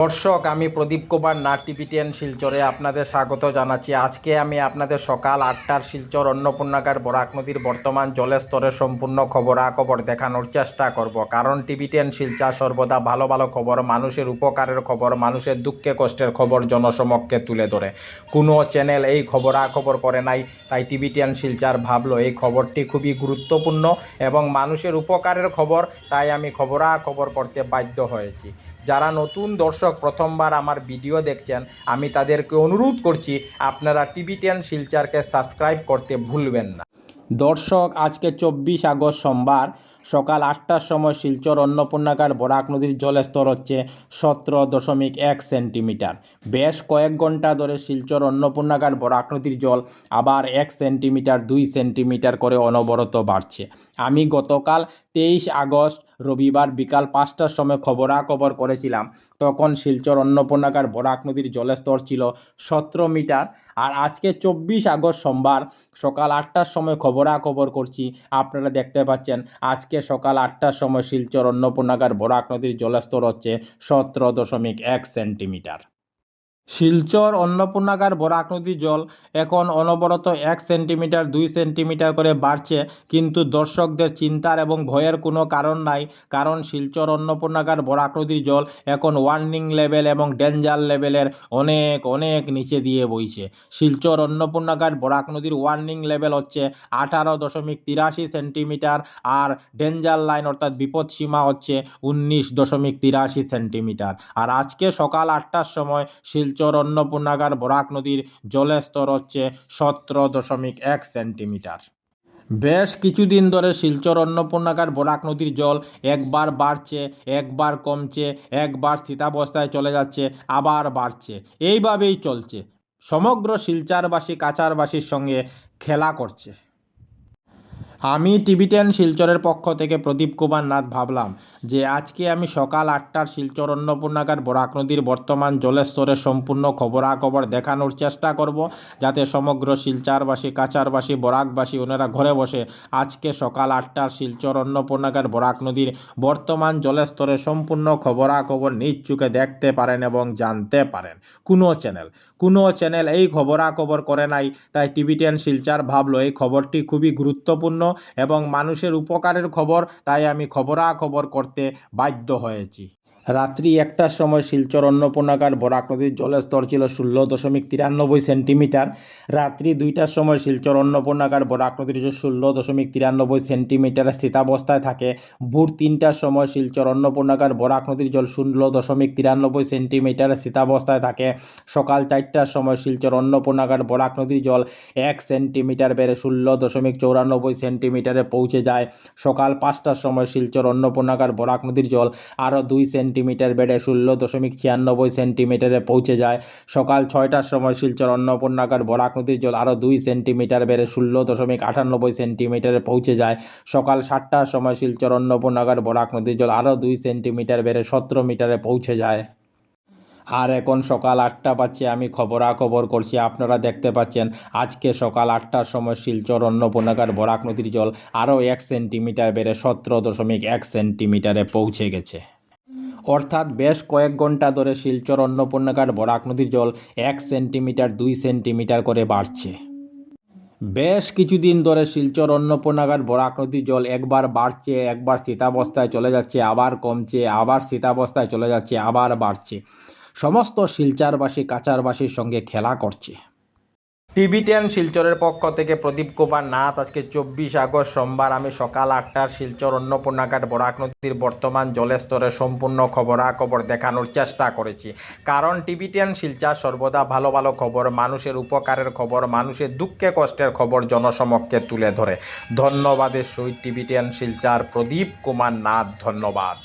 দর্শক, আমি প্রদীপ কুমার নাথ টিভি10 শিলচরে আপনাদের স্বাগত জানাচ্ছি। আজকে আমি আপনাদের সকাল 8টার শিলচর অন্নপূর্ণাগার বরাক নদীর বর্তমান জলের স্তরের সম্পূর্ণ খবরাখবর দেখানোর চেষ্টা করব। কারণ টিভি10 শিলচর সর্বদা ভালো ভালো খবর, মানুষের উপকারের খবর, মানুষের দুঃখে কষ্টের খবর জনসমক্ষে তুলে ধরে। কোনো চ্যানেল এই খবরাখবর করে নাই, তাই টিভি10 শিলচর ভাবলো এই খবরটি খুবই গুরুত্বপূর্ণ এবং মানুষের উপকারের খবর, তাই আমি খবরাখবর করতে বাধ্য হয়েছি। যারা নতুন দর্শক প্রথমবার আমার ভিডিও দেখছেন, আমি তাদেরকে অনুরোধ করছি আপনারা টিভি10 শিলচরকে সাবস্ক্রাইব করতে ভুলবেন না। দর্শক, আজকে 24 আগস্ট সোমবার সকাল 8টার সময় শিলচর অন্নপূর্ণাগার বরাক নদীর জলের স্তর হচ্ছে 17.1 সেন্টিমিটার। বেশ কয়েক ঘন্টা ধরে শিলচর অন্নপূর্ণাগার বরাক নদীর জল আবার 1 সেন্টিমিটার 2 সেন্টিমিটার করে অনবরত বাড়ছে। আমি গতকাল 23 আগস্ট রবিবার বিকাল 5টার সময় খবরাখবর করেছিলাম, তখন শিলচর অন্নপূর্ণাগার বরাক নদীর জলের স্তর ছিল 17 মিটার। আর আজকে 24 আগস্ট সোমবার সকাল 8টার সময় খবরাখবর করছি, আপনারা দেখতে পাচ্ছেন আজকে সকাল 8টার সময় শিলচর অন্নপূর্ণাগার বরাক নদীর জলের স্তর হচ্ছে 17.1 সেন্টিমিটার। শিলচর অন্নপূর্ণাগার বরাক নদীর জল এখন অনবরত 1 সেন্টিমিটার 2 সেন্টিমিটার করে বাড়ছে, কিন্তু দর্শকদের চিন্তার এবং ভয়ের কোনো কারণ নাই। কারণ শিলচর অন্নপূর্ণাগার বরাক নদীর জল এখন ওয়ার্নিং লেভেল এবং ডেঞ্জার লেভেলের অনেক অনেক নিচে দিয়ে বইছে। শিলচর অন্নপূর্ণাগার বরাক নদীর ওয়ার্নিং লেভেল হচ্ছে 18.83 সেন্টিমিটার, আর ডেঞ্জার লাইন অর্থাৎ বিপদসীমা হচ্ছে 19.83 সেন্টিমিটার। আর আজকে সকাল 8টার সময় শিলচর অন্নপূর্ণাগার বরাক নদীর জলের স্তর হচ্ছে 17.1 সেন্টিমিটার। বেশ কিছুদিন ধরে শিলচর অন্নপূর্ণাগার বরাক নদীর জল একবার বাড়ছে, একবার কমছে, একবার স্থিতাবস্থায় চলে যাচ্ছে, আবার বাড়ছে। এইভাবেই চলছে, সমগ্র শিলচরবাসী কাছাড়বাসীর সঙ্গে খেলা করছে। আমি টিভি10 শিলচরের পক্ষ থেকে প্রদীপ কুমার নাথ ভাবলাম যে আজকে আমি সকাল 8টার শিলচর অন্নপূর্ণাগার বরাক নদীর বর্তমান জলের স্তরের সম্পূর্ণ খবরাখবর দেখানোর চেষ্টা করব, যাতে সমগ্র শিলচরবাসী কাছাড়বাসী বরাকবাসী ওনারা ঘরে বসে আজকে সকাল 8টার শিলচর অন্নপূর্ণাগার বরাক নদীর বর্তমান জলের স্তরের সম্পূর্ণ খবরাখবর নিজ চোখে দেখতে পারেন এবং জানতে পারেন। কোনো চ্যানেল এই খবরাখবর করে নাই, তাই টিভি10 শিলচর ভাবলো এই খবরটি খুবই গুরুত্বপূর্ণ এবং মানুষের উপকারের খবর, তাই আমি খবরাখবর করতে বাধ্য হয়েছি। রাত্রি 1টার সময় শিলচর অন্নপূর্ণাগার বরাক নদীর জলের স্তর ছিল 16.93 সেন্টিমিটার। রাত্রি 2টার সময় শিলচর অন্নপূর্ণাগার বরাক নদীর 16.93 সেন্টিমিটারের স্থিতাবস্থায় থাকে। ভোর 3টার সময় শিলচর অন্নপূর্ণাগার বরাক নদীর জল 16.93 সেন্টিমিটারের স্থিতাবস্থায় থাকে। সকাল 4টার সময় শিলচর অন্নপূর্ণাগার বরাক নদীর জল 1 সেন্টিমিটার বেড়ে 16.94 সেন্টিমিটারে পৌঁছে যায়। সকাল 5টার সময় শিলচর অন্নপূর্ণাগার বরাক নদীর জল আরও 2 সেন্টিমিটার বেড়ে 16.96 সেন্টিমিটারে পৌঁছে যায়। সকাল 6টার সময় শিলচর অন্নপূর্ণাগার বরাক নদীর জল আরও 2 সেন্টিমিটার বেড়ে 16.98 সেন্টিমিটারে পৌঁছে যায়। সকাল 7টার সময় শিলচর অন্নপূর্ণাগার বরাক নদীর জল আরও 2 সেন্টিমিটার বেড়ে 17 মিটারে পৌঁছে যায়। আর এখন সকাল 8টা বাজছে, আমি খবরাখবর করছি, আপনারা দেখতে পাচ্ছেন আজকে সকাল 8টার সময় শিলচর অন্নপূর্ণাগার বরাক নদীর জল আরও 1 সেন্টিমিটার বেড়ে 17.1 সেন্টিমিটারে পৌঁছে গেছে। অর্থাৎ বেশ কয়েক ঘন্টা ধরে শিলচর অন্নপূর্ণাগার বরাক নদীর জল 1 সেন্টিমিটার 2 সেন্টিমিটার করে বাড়ছে। বেশ কিছুদিন ধরে শিলচর অন্নপূর্ণাগার বরাক নদীর জল একবার বাড়ছে, একবার স্থিতাবস্থায় চলে যাচ্ছে, আবার কমছে, আবার স্থিতাবস্থায় চলে যাচ্ছে, আবার বাড়ছে। সমস্ত শিলচরবাসী কাছাড়বাসীর সঙ্গে খেলা করছে। টিভি10 শিলচরের পক্ষ থেকে প্রদীপ কুমার নাথ। আজকে 24 আগস্ট সোমবার আমি সকাল 8টার শিলচর অন্নপূর্ণাগার বরাক নদীর বর্তমান জলের স্তরের সম্পূর্ণ খবরাখবর দেখানোর চেষ্টা করেছি। কারণ টিভি10 শিলচর সর্বদা ভালো ভালো খবর, মানুষের উপকারের খবর, মানুষের দুঃখে কষ্টের খবর জনসমক্ষে তুলে ধরে। ধন্যবাদের সহিত টিভি10 শিলচর প্রদীপ কুমার নাথ, ধন্যবাদ।